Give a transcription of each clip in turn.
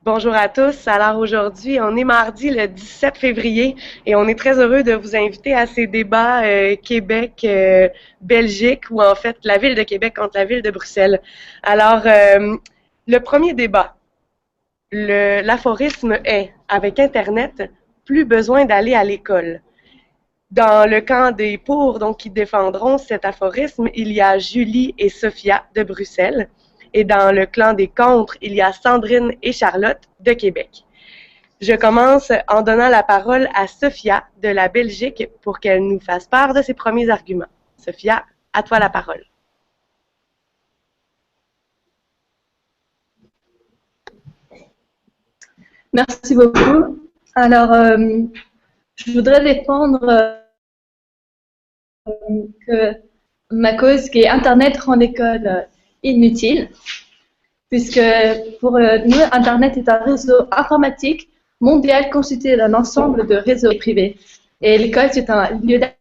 Bonjour à tous. Alors aujourd'hui, on est mardi le 17 février et on est très heureux de vous inviter à ces débats Québec-Belgique ou en fait la ville de Québec contre la ville de Bruxelles. Alors, le premier débat, l'aphorisme est, avec Internet, plus besoin d'aller à l'école. Dans le camp des pour, donc qui défendront cet aphorisme, il y a Julie et Sophia de Bruxelles. Et dans le clan des contre, il y a Sandrine et Charlotte de Québec. Je commence en donnant la parole à Sophia de la Belgique pour qu'elle nous fasse part de ses premiers arguments. Sophia, à toi la parole. Merci beaucoup. Alors, je voudrais défendre que ma cause qui est Internet rend l'école inutile, puisque pour nous, Internet est un réseau informatique mondial constitué d'un ensemble de réseaux privés. Et l'école, c'est un lieu d'activité.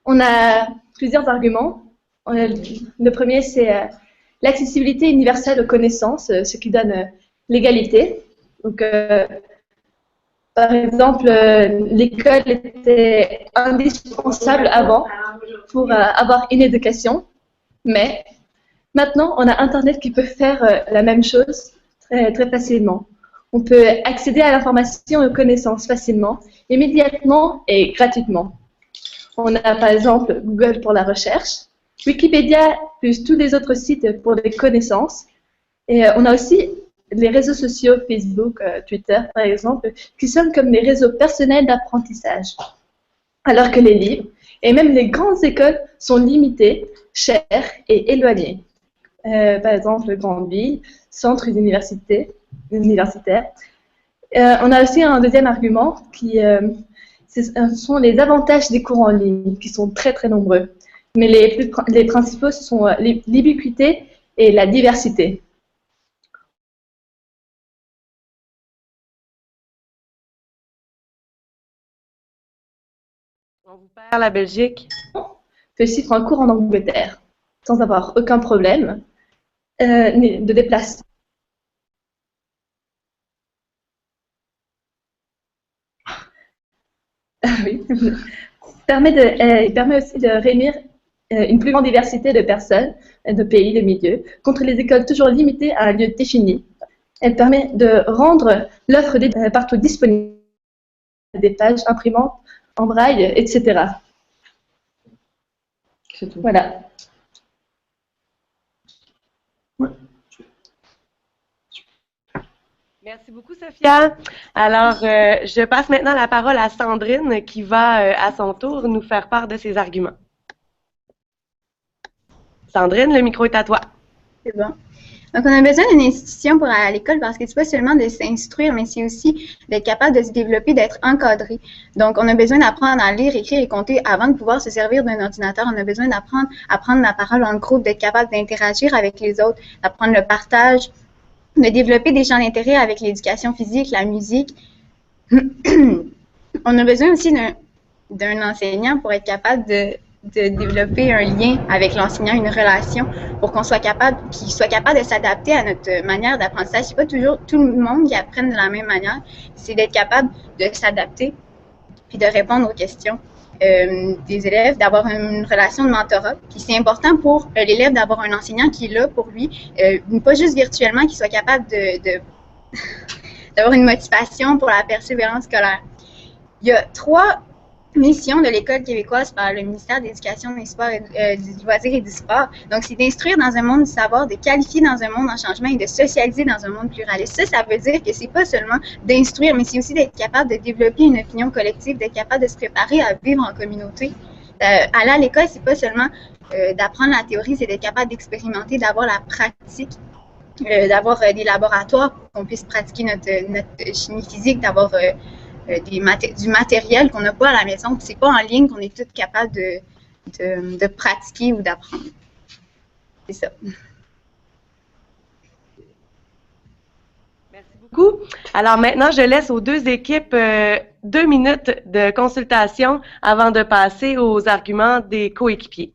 On a plusieurs arguments. Le premier, c'est l'accessibilité universelle aux connaissances, ce qui donne l'égalité. Donc, par exemple, l'école était indispensable avant pour avoir une éducation, mais maintenant, on a Internet qui peut faire la même chose très, très facilement. On peut accéder à l'information et aux connaissances facilement, immédiatement et gratuitement. On a par exemple Google pour la recherche, Wikipédia plus tous les autres sites pour les connaissances. Et on a aussi les réseaux sociaux, Facebook, Twitter par exemple, qui sont comme des réseaux personnels d'apprentissage. Alors que les livres et même les grandes écoles sont limitées, chères et éloignées. Par exemple, grandes villes, centres universitaires. On a aussi un deuxième argument qui ce sont les avantages des cours en ligne, qui sont très très nombreux. Mais les principaux sont l'ubiquité et la diversité. On vous perd la Belgique. Peut suivre un cours en Angleterre sans avoir aucun problème de déplacement. Oui. Il permet aussi de réunir une plus grande diversité de personnes, de pays, de milieux, contre les écoles toujours limitées à un lieu défini. Elle permet de rendre l'offre partout disponible, des pages imprimantes en braille, etc. C'est tout. Voilà. Ouais. Merci beaucoup, Sophia. Alors, je passe maintenant la parole à Sandrine qui va, à son tour, nous faire part de ses arguments. Sandrine, le micro est à toi. C'est bon. Donc, on a besoin d'une institution pour aller à l'école parce que c'est pas seulement de s'instruire, mais c'est aussi d'être capable de se développer, d'être encadré. Donc, on a besoin d'apprendre à lire, écrire et compter avant de pouvoir se servir d'un ordinateur. On a besoin d'apprendre à prendre la parole en groupe, d'être capable d'interagir avec les autres, d'apprendre le partage, de développer des champs d'intérêt avec l'éducation physique, la musique. On a besoin aussi d'un enseignant pour être capable de développer un lien avec l'enseignant, une relation, pour qu'il soit capable de s'adapter à notre manière d'apprentissage. C'est pas toujours tout le monde qui apprend de la même manière. C'est d'être capable de s'adapter puis de répondre aux questions des élèves, d'avoir une relation de mentorat. Puis c'est important pour l'élève d'avoir un enseignant qui est là pour lui, pas juste virtuellement, qui soit capable d'avoir une motivation pour la persévérance scolaire. Il y a 3 missions de l'École québécoise par le ministère de l'Éducation, des Sports, du loisir et du sport. Donc, c'est d'instruire dans un monde du savoir, de qualifier dans un monde en changement et de socialiser dans un monde pluraliste. Ça veut dire que c'est pas seulement d'instruire, mais c'est aussi d'être capable de développer une opinion collective, d'être capable de se préparer à vivre en communauté. Aller à l'école, c'est pas seulement d'apprendre la théorie, c'est d'être capable d'expérimenter, d'avoir la pratique, d'avoir des laboratoires pour qu'on puisse pratiquer notre chimie physique, d'avoir du matériel qu'on n'a pas à la maison. C'est pas en ligne qu'on est tous capables de pratiquer ou d'apprendre. C'est ça. Merci beaucoup. Alors maintenant, je laisse aux deux équipes 2 minutes de consultation avant de passer aux arguments des coéquipiers.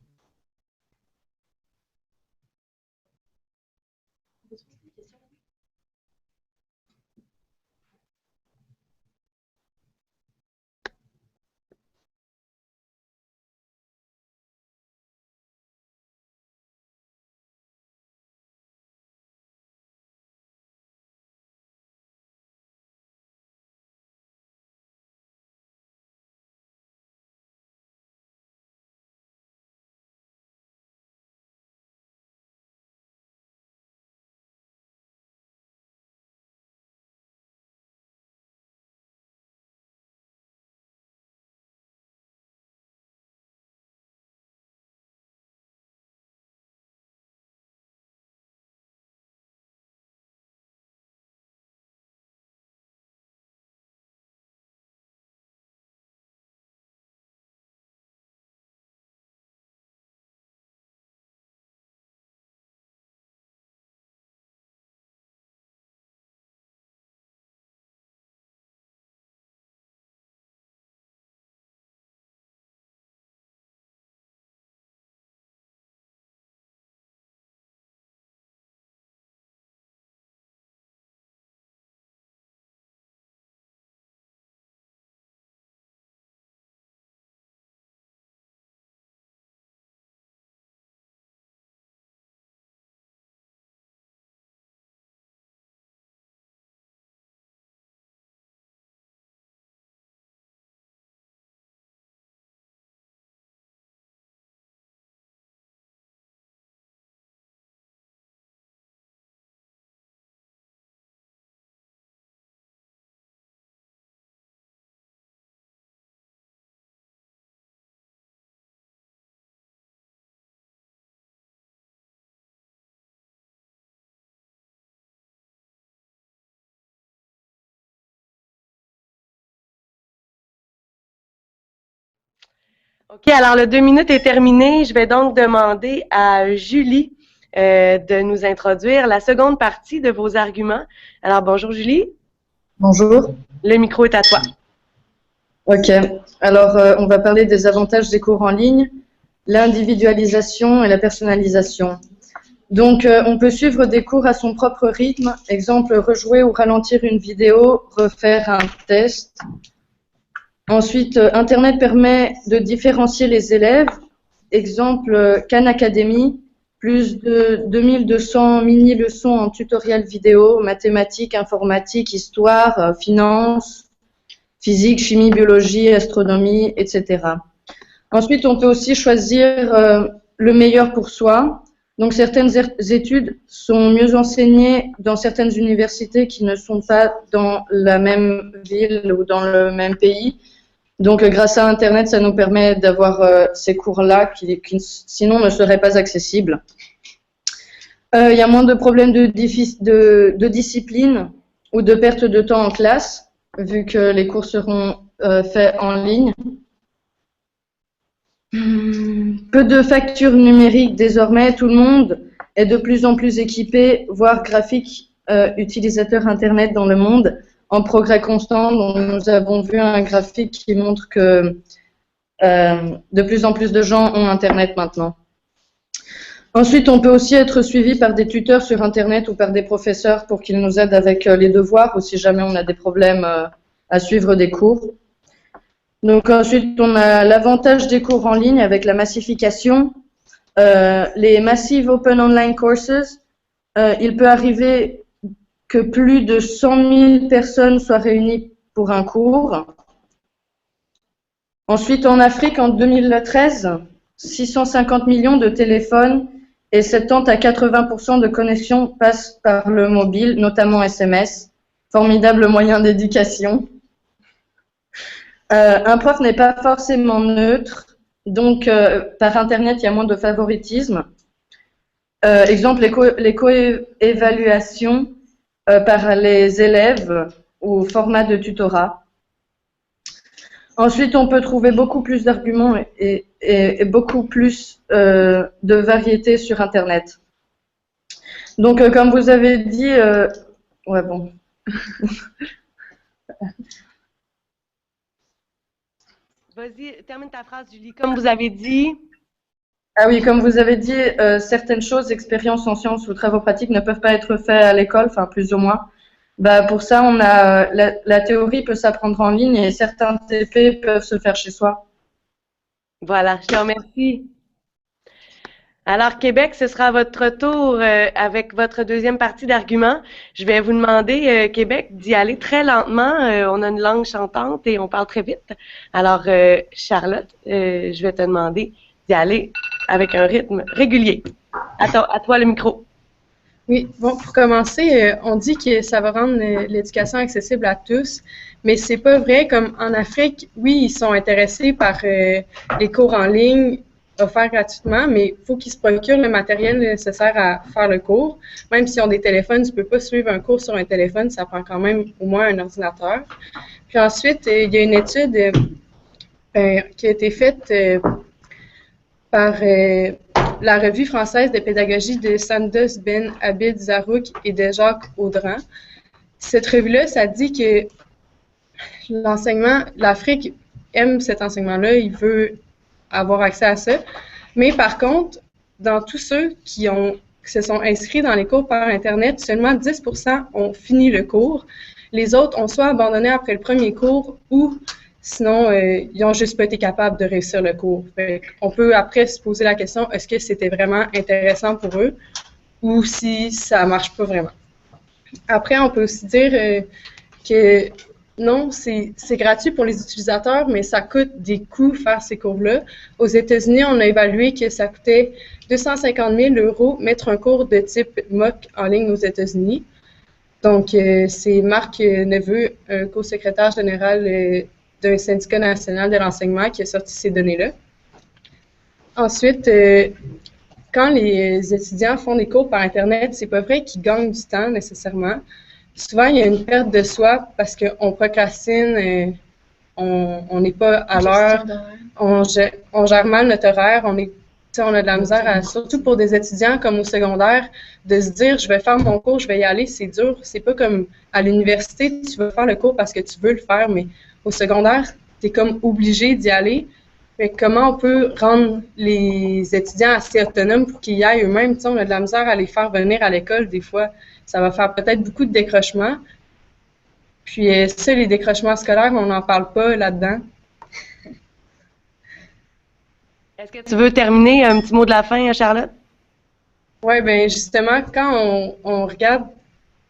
OK, alors le 2 minutes est terminé. Je vais donc demander à Julie de nous introduire la seconde partie de vos arguments. Alors, bonjour Julie. Bonjour. Le micro est à toi. OK. Alors, on va parler des avantages des cours en ligne, l'individualisation et la personnalisation. Donc, on peut suivre des cours à son propre rythme. Exemple, rejouer ou ralentir une vidéo, refaire un test. Ensuite, Internet permet de différencier les élèves. Exemple, Khan Academy, plus de 2200 mini-leçons en tutoriel vidéo, mathématiques, informatique, histoire, finance, physique, chimie, biologie, astronomie, etc. Ensuite, on peut aussi choisir le meilleur pour soi. Donc, certaines études sont mieux enseignées dans certaines universités qui ne sont pas dans la même ville ou dans le même pays. Donc, grâce à Internet, ça nous permet d'avoir ces cours-là qui sinon ne seraient pas accessibles. Il y a moins de problèmes de discipline ou de perte de temps en classe, vu que les cours seront faits en ligne. Peu de factures numériques désormais, tout le monde est de plus en plus équipé, voire graphique, utilisateur Internet dans le monde, en progrès constant. Donc, nous avons vu un graphique qui montre que de plus en plus de gens ont Internet maintenant. Ensuite, on peut aussi être suivi par des tuteurs sur Internet ou par des professeurs pour qu'ils nous aident avec les devoirs ou si jamais on a des problèmes à suivre des cours. Donc ensuite, on a l'avantage des cours en ligne avec la massification. Les Massive Open Online Courses, il peut arriver que plus de 100 000 personnes soient réunies pour un cours. Ensuite, en Afrique, en 2013, 650 millions de téléphones et 70 à 80% de connexions passent par le mobile, notamment SMS. Formidable moyen d'éducation. Un prof n'est pas forcément neutre, donc par Internet, il y a moins de favoritisme. Exemple, les co-évaluations par les élèves au format de tutorat. Ensuite, on peut trouver beaucoup plus d'arguments et beaucoup plus de variétés sur Internet. Donc, comme vous avez dit, ouais, bon. Vas-y, termine ta phrase, Julie. Comme vous avez dit... Ah oui, comme vous avez dit, certaines choses, expériences en sciences ou travaux pratiques ne peuvent pas être faits à l'école, enfin plus ou moins. Bah, pour ça, on a la théorie peut s'apprendre en ligne et certains TP peuvent se faire chez soi. Voilà, je te remercie. Alors, Québec, ce sera votre tour avec votre deuxième partie d'arguments. Je vais vous demander, Québec, d'y aller très lentement. On a une langue chantante et on parle très vite. Alors, Charlotte, je vais te demander d'y aller avec un rythme régulier. À toi le micro. Oui, bon, pour commencer, on dit que ça va rendre l'éducation accessible à tous, mais c'est pas vrai. Comme en Afrique, oui, ils sont intéressés par les cours en ligne offerts gratuitement, mais il faut qu'ils se procurent le matériel nécessaire à faire le cours. Même s'ils ont des téléphones, tu peux pas suivre un cours sur un téléphone, ça prend quand même au moins un ordinateur. Puis ensuite, il y a une étude qui a été faite par la revue française de pédagogie de Sandos Ben Abid Zarouk et de Jacques Audran. Cette revue-là, ça dit que l'Afrique aime cet enseignement-là, il veut avoir accès à ça. Mais par contre, dans tous ceux qui se sont inscrits dans les cours par Internet, seulement 10% ont fini le cours. Les autres ont soit abandonné après le premier cours ou sinon, ils n'ont juste pas été capables de réussir le cours. On peut après se poser la question, est-ce que c'était vraiment intéressant pour eux ou si ça ne marche pas vraiment. Après, on peut aussi dire que non, c'est gratuit pour les utilisateurs, mais ça coûte des coûts faire ces cours-là. Aux États-Unis, on a évalué que ça coûtait 250 000 € mettre un cours de type MOOC en ligne aux États-Unis. Donc, c'est Marc Neveu, un co-secrétaire général d'un syndicat national de l'enseignement qui a sorti ces données-là. Ensuite, quand les étudiants font des cours par Internet, c'est pas vrai qu'ils gagnent du temps nécessairement. Souvent, il y a une perte de soi parce qu'on procrastine on n'est pas à l'heure, on gère mal notre horaire, on a de la misère, surtout pour des étudiants comme au secondaire, de se dire je vais faire mon cours, je vais y aller, c'est dur. C'est pas comme à l'université, tu veux faire le cours parce que tu veux le faire, mais au secondaire, tu es comme obligé d'y aller. Mais comment on peut rendre les étudiants assez autonomes pour qu'ils y aillent eux-mêmes? On a de la misère à les faire venir à l'école des fois. Ça va faire peut-être beaucoup de décrochements. Puis ça, les décrochements scolaires, on n'en parle pas là-dedans. Est-ce que tu veux terminer un petit mot de la fin, Charlotte? Oui, bien justement, quand on regarde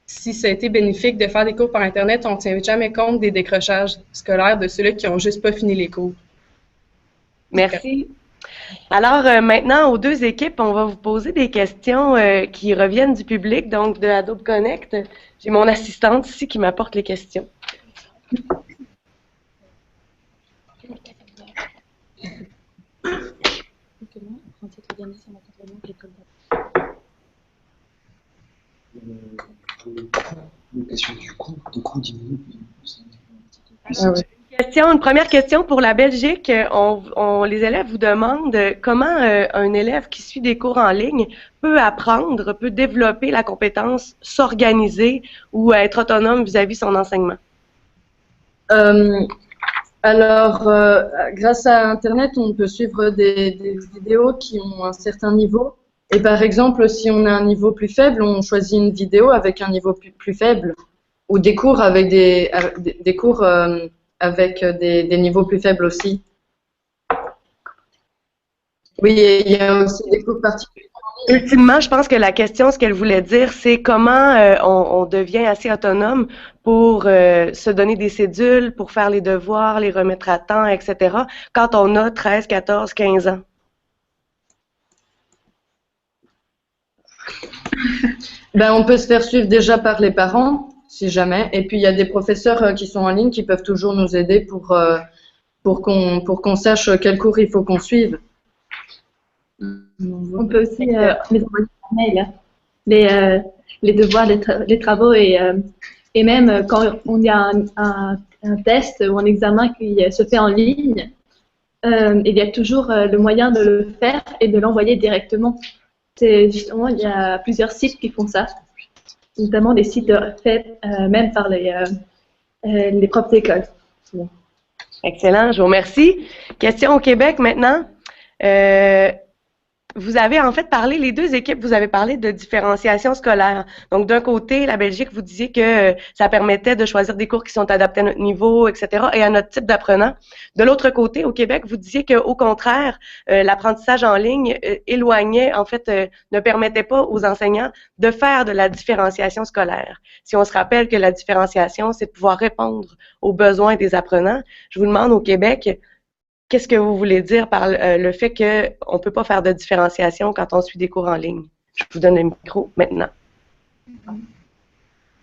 si ça a été bénéfique de faire des cours par Internet, on ne tient jamais compte des décrochages scolaires de ceux-là qui n'ont juste pas fini les cours. Merci. Alors maintenant, aux deux équipes, on va vous poser des questions qui reviennent du public, donc de Adobe Connect. J'ai mon assistante ici qui m'apporte les questions. Une question du coût diminue. Une première question pour la Belgique. Les élèves vous demandent comment un élève qui suit des cours en ligne peut apprendre, peut développer la compétence, s'organiser ou être autonome vis-à-vis son enseignement. Grâce à Internet, on peut suivre des vidéos qui ont un certain niveau. Et par exemple, si on a un niveau plus faible, on choisit une vidéo avec un niveau plus faible, ou des cours avec des cours avec des niveaux plus faibles aussi. Oui, il y a aussi des cours particuliers. Ultimement, je pense que la question, ce qu'elle voulait dire, c'est comment on devient assez autonome pour se donner des cédules, pour faire les devoirs, les remettre à temps, etc., quand on a 13, 14, 15 ans. On peut se faire suivre déjà par les parents, si jamais. Et puis, il y a des professeurs qui sont en ligne qui peuvent toujours nous aider pour qu'on sache quel cours il faut qu'on suive. On peut aussi les envoyer par mail, les devoirs, les travaux et même quand on y a un test ou un examen qui se fait en ligne, il y a toujours le moyen de le faire et de l'envoyer directement. Justement, il y a plusieurs sites qui font ça, notamment des sites faits même par les propres écoles. Excellent, je vous remercie. Question au Québec maintenant. Vous avez en fait parlé, les deux équipes, vous avez parlé de différenciation scolaire. Donc, d'un côté, la Belgique, vous disiez que ça permettait de choisir des cours qui sont adaptés à notre niveau, etc., et à notre type d'apprenant. De l'autre côté, au Québec, vous disiez qu'au contraire, l'apprentissage en ligne éloignait, en fait, ne permettait pas aux enseignants de faire de la différenciation scolaire. Si on se rappelle que la différenciation, c'est de pouvoir répondre aux besoins des apprenants, je vous demande au Québec, qu'est-ce que vous voulez dire par le fait qu'on ne peut pas faire de différenciation quand on suit des cours en ligne? Je vous donne le micro maintenant.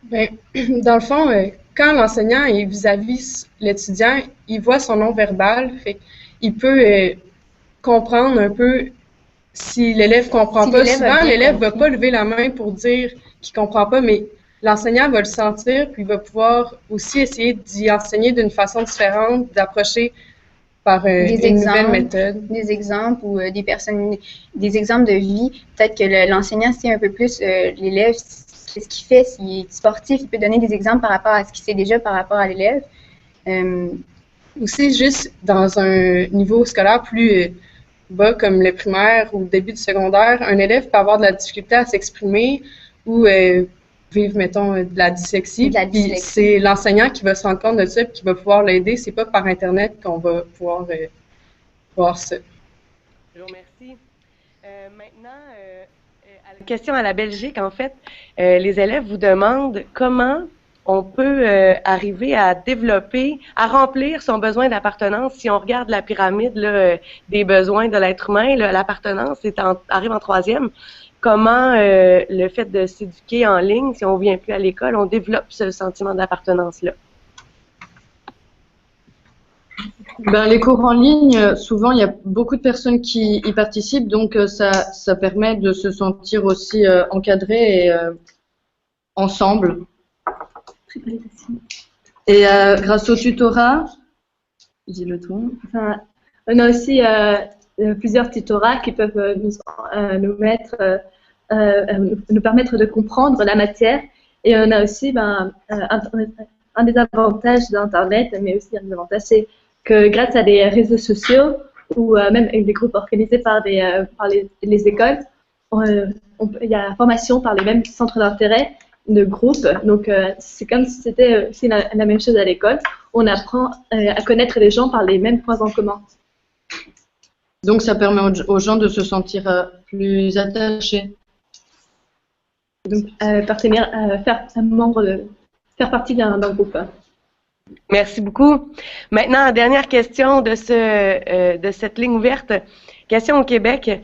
Bien, dans le fond, quand l'enseignant est vis-à-vis l'étudiant, il voit son non-verbal, il peut comprendre un peu si l'élève ne comprend pas. Souvent, l'élève ne va pas lever la main pour dire qu'il ne comprend pas, mais l'enseignant va le sentir, puis il va pouvoir aussi essayer d'y enseigner d'une façon différente, d'approcher par une nouvelle méthode. Des exemples ou des exemples de vie. Peut-être que l'enseignant sait un peu plus l'élève, c'est ce qu'il fait, s'il est sportif, il peut donner des exemples par rapport à ce qu'il sait déjà par rapport à l'élève. Aussi, juste dans un niveau scolaire plus bas, comme le primaire ou le début du secondaire, un élève peut avoir de la difficulté à s'exprimer ou vivre, mettons, de la dyslexie. Puis c'est l'enseignant qui va se rendre compte de ça et qui va pouvoir l'aider. C'est pas par Internet qu'on va pouvoir voir ça. Je vous remercie. Maintenant, à la question à la Belgique, en fait, les élèves vous demandent comment on peut arriver à développer, à remplir son besoin d'appartenance. Si on regarde la pyramide là, des besoins de l'être humain, l'appartenance arrive en troisième. Comment le fait de s'éduquer en ligne, si on ne vient plus à l'école, on développe ce sentiment d'appartenance-là? Les cours en ligne, souvent, il y a beaucoup de personnes qui y participent, donc ça permet de se sentir aussi encadré et ensemble. Et grâce au tutorat, J'ai le ton. Enfin, on a aussi plusieurs tutorats qui peuvent nous permettre de comprendre la matière. Et on a aussi un des avantages d'Internet, mais aussi un des avantages, c'est que grâce à des réseaux sociaux ou même des groupes organisés par les écoles, il y a formation par les mêmes centres d'intérêt de groupe. Donc, c'est comme si c'était aussi la même chose à l'école. On apprend à connaître les gens par les mêmes points en commun. Donc, ça permet aux gens de se sentir plus attachés. Donc, faire partie d'un groupe. Merci beaucoup. Maintenant, dernière question de cette ligne ouverte. Question au Québec.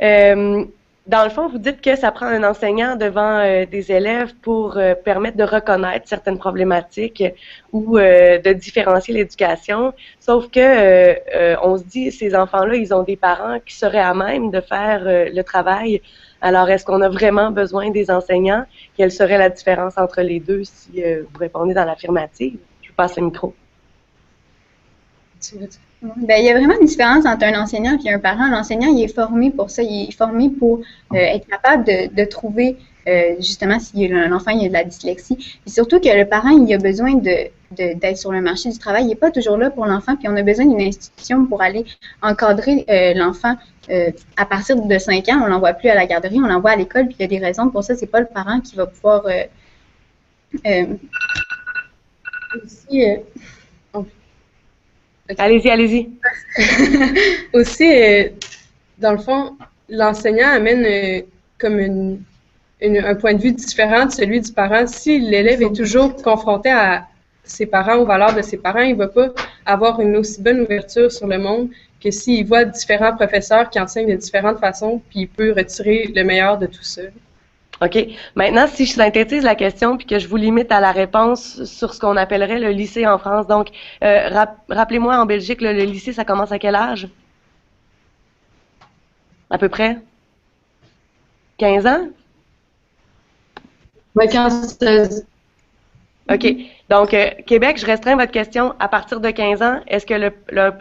Dans le fond, vous dites que ça prend un enseignant devant des élèves pour permettre de reconnaître certaines problématiques ou de différencier l'éducation. Sauf que on se dit, ces enfants-là, ils ont des parents qui seraient à même de faire le travail. Alors, est-ce qu'on a vraiment besoin des enseignants? Quelle serait la différence entre les deux si vous répondez dans l'affirmative? Je vous passe le micro. Ben, il y a vraiment une différence entre un enseignant et un parent. L'enseignant, il est formé pour ça. Il est formé pour être capable de trouver, justement, si l'enfant il a de la dyslexie. Et surtout que le parent, il a besoin d'être sur le marché du travail. Il n'est pas toujours là pour l'enfant. Puis on a besoin d'une institution pour aller encadrer l'enfant. À partir de 5 ans, on ne l'envoie plus à la garderie, on l'envoie à l'école. Puis il y a des raisons pour ça. C'est pas le parent qui va pouvoir aussi... Okay. Allez-y, allez-y. Aussi, dans le fond, l'enseignant amène comme un point de vue différent de celui du parent. Si l'élève est toujours confronté à ses parents, aux valeurs de ses parents, il ne va pas avoir une aussi bonne ouverture sur le monde que s'il voit différents professeurs qui enseignent de différentes façons, puis il peut retirer le meilleur de tout ça. OK. Maintenant, si je synthétise la question puis que je vous limite à la réponse sur ce qu'on appellerait le lycée en France. Donc, rappelez-moi, en Belgique, le lycée, ça commence à quel âge? À peu près? 15 ans? Oui, 15-16. OK. Donc, Québec, je restreins votre question. À partir de 15 ans, est-ce que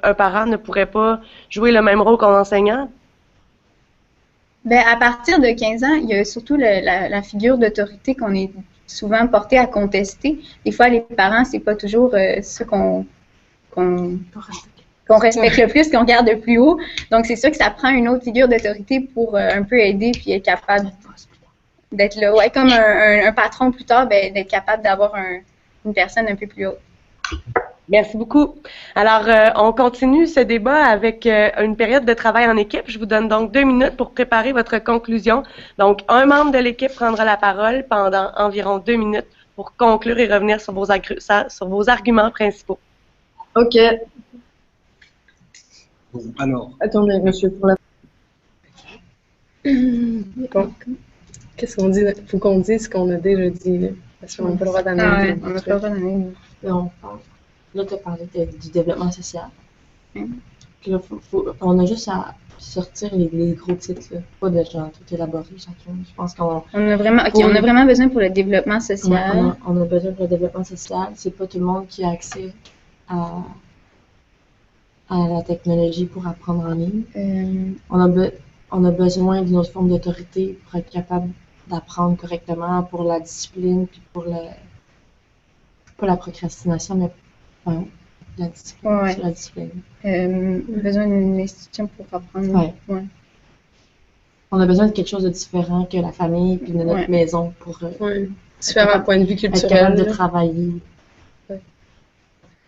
un parent ne pourrait pas jouer le même rôle qu'un enseignant? Ben, à partir de 15 ans, il y a surtout la figure d'autorité qu'on est souvent porté à contester. Des fois, les parents, c'est pas toujours ceux qu'on respecte le plus, qu'on garde le plus haut. Donc, c'est sûr que ça prend une autre figure d'autorité pour un peu aider puis être capable d'être là. Ouais, comme un patron plus tard, ben, d'être capable d'avoir une personne un peu plus haute. Merci beaucoup. Alors, on continue ce débat avec une période de travail en équipe. Je vous donne donc 2 minutes pour préparer votre conclusion. Donc, un membre de l'équipe prendra la parole pendant environ 2 minutes pour conclure et revenir sur vos arguments principaux. OK. Bon, alors. Attendez, monsieur, pour la... Bon. Qu'est-ce qu'on dit? Il faut qu'on dise ce qu'on a déjà dit, là. Parce qu'on n'a pas le droit d'analyser. On n'a pas le droit d'analyser. Là, tu as parlé du développement social. Puis là, on a juste à sortir les gros titres, là. Pas de genre tout élaborer chacun. Je pense qu'on on a vraiment besoin pour le développement social. On a besoin pour le développement social. C'est pas tout le monde qui a accès à la technologie pour apprendre en ligne. On a besoin d'une autre forme d'autorité pour être capable d'apprendre correctement, pour la discipline, puis pour la procrastination, mais la discipline. Ouais. Sur la discipline. Besoin d'une institution pour apprendre. Ouais. Ouais. On a besoin de quelque chose de différent que la famille puis de notre maison pour différents points de vue être culturels. capable de travailler. Ouais.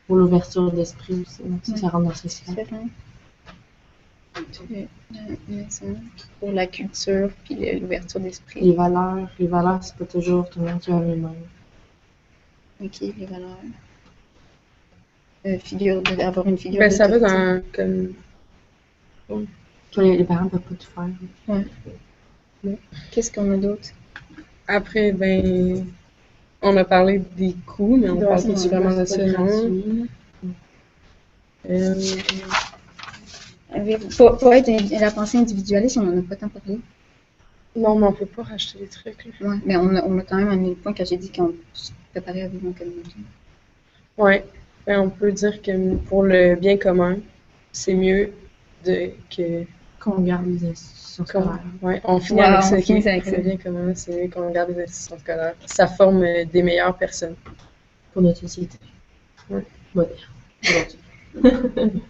Pour l'ouverture d'esprit aussi. Donc, ça rentre dans ce social. Pour la culture puis l'ouverture d'esprit. Les valeurs, c'est pas toujours tout le monde qui a les mêmes. OK, les valeurs. Avoir une figure Ben, ça va d'autorité. dans comme. Les parents ne peuvent pas tout faire. Ouais. Qu'est-ce qu'on a d'autre? Après, ben, on a parlé des coûts, mais on parle pas vraiment de ça, non? Pour être la pensée individualiste, on n'en a pas tant parlé. Non, mais on peut pas racheter des trucs, là. Ouais, mais on a quand même amené le point quand j'ai dit qu'on se préparait à vivre en communauté. Ouais. Ben, on peut dire que pour le bien commun, c'est mieux que Qu'on garde les institutions scolaires. ouais, on finit Voilà, avec ça. on finit ok. avec Pour ça. le bien commun, c'est mieux qu'on garde les institutions scolaires. Ça forme des meilleures personnes. Pour notre société. Ouais. Moderne. Aujourd'hui.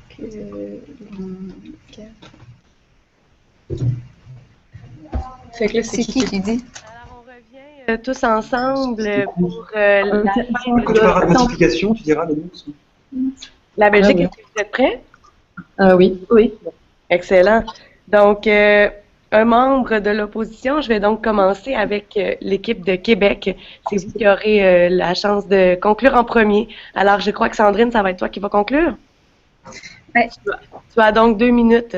Fait que là, c'est qui qui dit? Alors, on revient tous ensemble pour la fin Quand tu parleras de massification, tu diras les noms. La Belgique. Ah oui. Est-ce que vous êtes prêts? Oui. Oui. Excellent. Donc, un membre de l'opposition, je vais donc commencer avec l'équipe de Québec. C'est vous qui aurez la chance de conclure en premier. Alors, je crois que Sandrine, ça va être toi qui va conclure. Ouais. Tu as donc 2 minutes.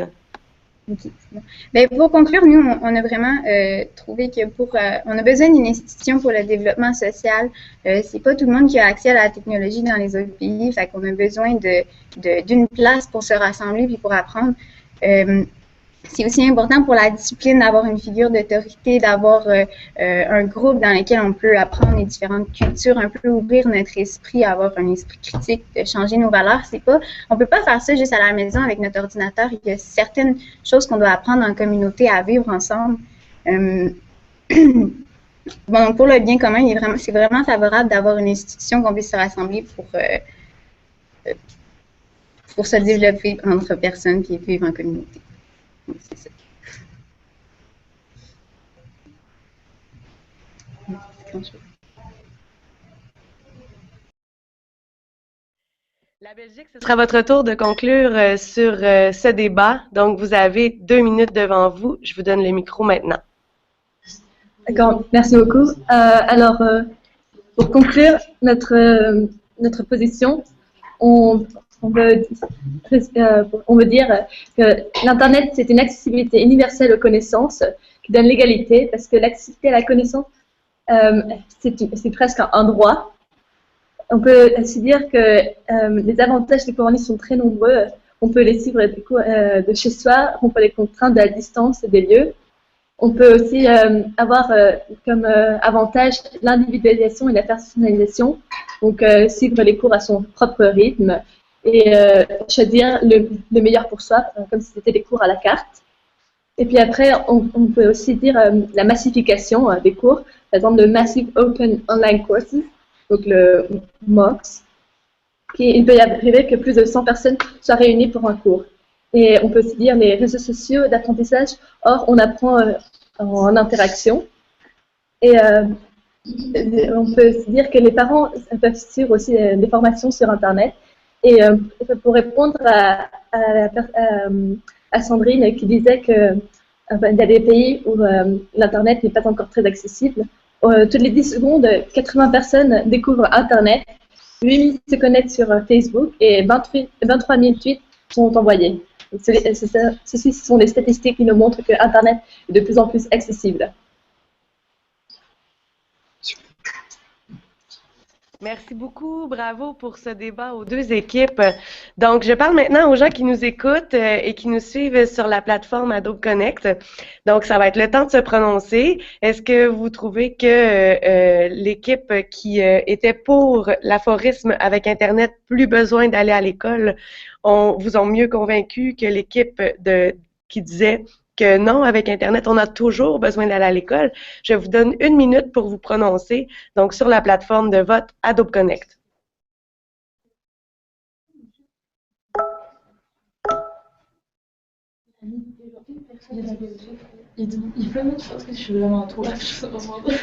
Ok, c'est bon. Ben, pour conclure, nous, on a vraiment trouvé que on a besoin d'une institution pour le développement social. C'est pas tout le monde qui a accès à la technologie dans les autres pays, fait qu'on a besoin d'une place pour se rassembler puis pour apprendre. C'est aussi important pour la discipline d'avoir une figure d'autorité, d'avoir un groupe dans lequel on peut apprendre les différentes cultures, un peu ouvrir notre esprit, avoir un esprit critique, de changer nos valeurs. On peut pas faire ça juste à la maison avec notre ordinateur. Il y a certaines choses qu'on doit apprendre en communauté à vivre ensemble. Bon, pour le bien commun, c'est vraiment favorable d'avoir une institution qu'on puisse se rassembler pour se développer entre personnes qui vivent en communauté. C'est ça. La Belgique, ce sera votre tour de conclure sur ce débat. Donc, vous avez 2 minutes devant vous. Je vous donne le micro maintenant. D'accord, merci beaucoup. Pour conclure notre position, on veut dire que l'Internet, c'est une accessibilité universelle aux connaissances qui donne l'égalité, parce que l'accessibilité à la connaissance, c'est presque un droit. On peut aussi dire que les avantages des cours en ligne sont très nombreux. On peut les suivre de chez soi, on peut les contraindre de la distance des lieux. On peut aussi avoir comme avantage l'individualisation et la personnalisation, donc suivre les cours à son propre rythme et choisir le meilleur pour soi, comme si c'était des cours à la carte. Et puis après, on peut aussi dire la massification des cours, par exemple le Massive Open Online Courses, donc le MOOCs. Il peut y arriver que plus de 100 personnes soient réunies pour un cours. Et on peut aussi dire les réseaux sociaux d'apprentissage. Or, on apprend en interaction. Et on peut aussi dire que les parents peuvent suivre aussi des formations sur Internet. Et pour répondre à Sandrine qui disait que il y a des pays où l'Internet n'est pas encore très accessible. Toutes les 10 secondes, 80 personnes découvrent Internet, 8 000 se connectent sur Facebook et 23 000 tweets sont envoyés. Donc, ceci sont les statistiques qui nous montrent que Internet est de plus en plus accessible. Merci beaucoup, bravo pour ce débat aux 2 équipes. Donc, je parle maintenant aux gens qui nous écoutent et qui nous suivent sur la plateforme Adobe Connect. Donc, ça va être le temps de se prononcer. Est-ce que vous trouvez que l'équipe qui était pour l'aphorisme avec Internet, plus besoin d'aller à l'école, vous ont mieux convaincu que l'équipe qui disait que non, avec Internet, on a toujours besoin d'aller à l'école? Je vous donne 1 minute pour vous prononcer, donc sur la plateforme de vote Adobe Connect. Il y a plein de choses que je suis vraiment trop là, je sais pas comment dire.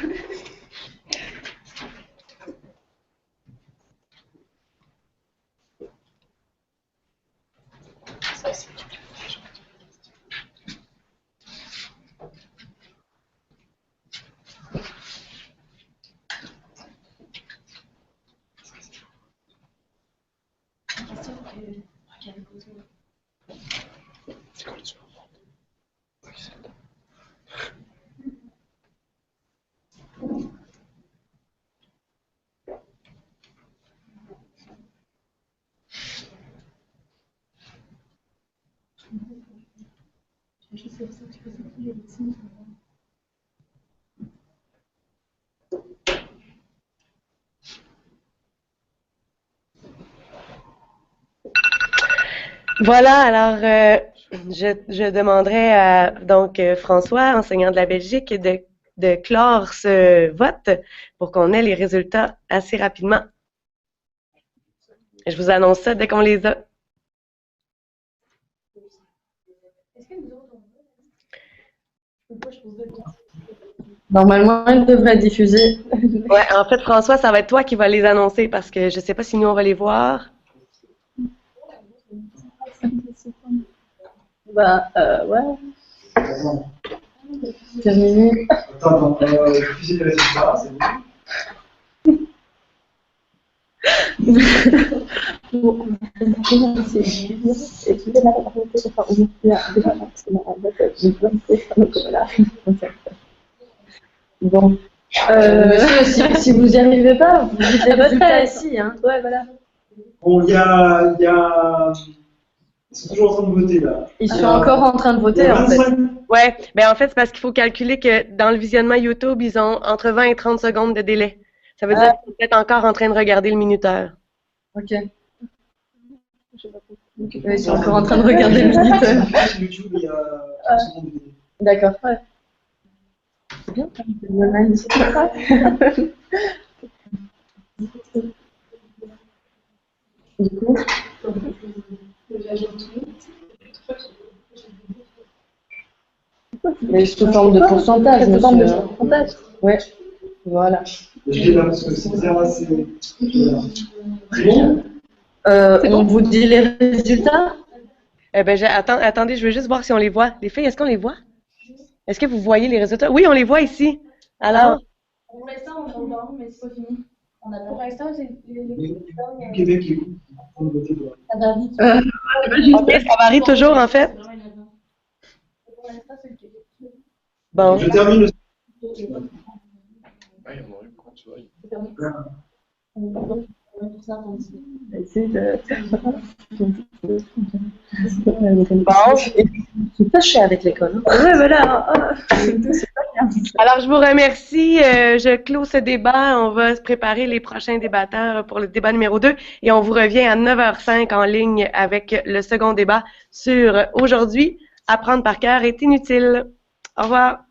Voilà, alors je demanderai à François, enseignant de la Belgique, de clore ce vote pour qu'on ait les résultats assez rapidement. Je vous annonce ça dès qu'on les a. Normalement, elle devrait être diffusée. Ouais, en fait, François, ça va être toi qui vas les annoncer parce que je sais pas si nous on va les voir. Bah, ouais. Terminé. Attends, diffuser les résultats, c'est bon. Bon. Monsieur, si vous n'y arrivez pas, vous dites les résultats ici. Hein. Ouais, voilà. Bon, il y a... Ils sont toujours en train de voter, là. Ils sont encore en train de Il y voter, a en fait. 25. Ouais, ben en fait, c'est parce qu'il faut calculer que dans le visionnement YouTube, ils ont entre 20 et 30 secondes de délai. Ça veut dire qu'ils sont peut-être encore en train de regarder le minuteur. Ok. Ils sont encore en train de regarder le minuteur. Sur YouTube, il y a 30 secondes de vidéo. D'accord. Ouais. C'est bien, ça. Du coup, mais sous forme de pourcentage, Sous forme de monsieur. pourcentage. Ouais, voilà. Je l'ai là parce que c'est bien assez. C'est bon? On vous dit les résultats? Eh ben, attendez, je veux juste voir si on les voit. Les filles, est-ce qu'on les voit? Est-ce que vous voyez les résultats? Oui, on les voit ici. Alors? Pour l'instant, on voit, mais c'est pas fini. Pour l'instant, c'est Du Québec, qui est en train de voter. ça varie. Ok, ça varie toujours, en fait. Pour l'instant, c'est le Québec. Bon. Je termine le. Bon. C'est pas cher avec l'école. Hein. Ouais, voilà. Alors, je vous remercie. Je clôt ce débat. On va se préparer les prochains débatteurs pour le débat numéro 2 et on vous revient à 9h05 en ligne avec le second débat sur aujourd'hui, apprendre par cœur est inutile. Au revoir.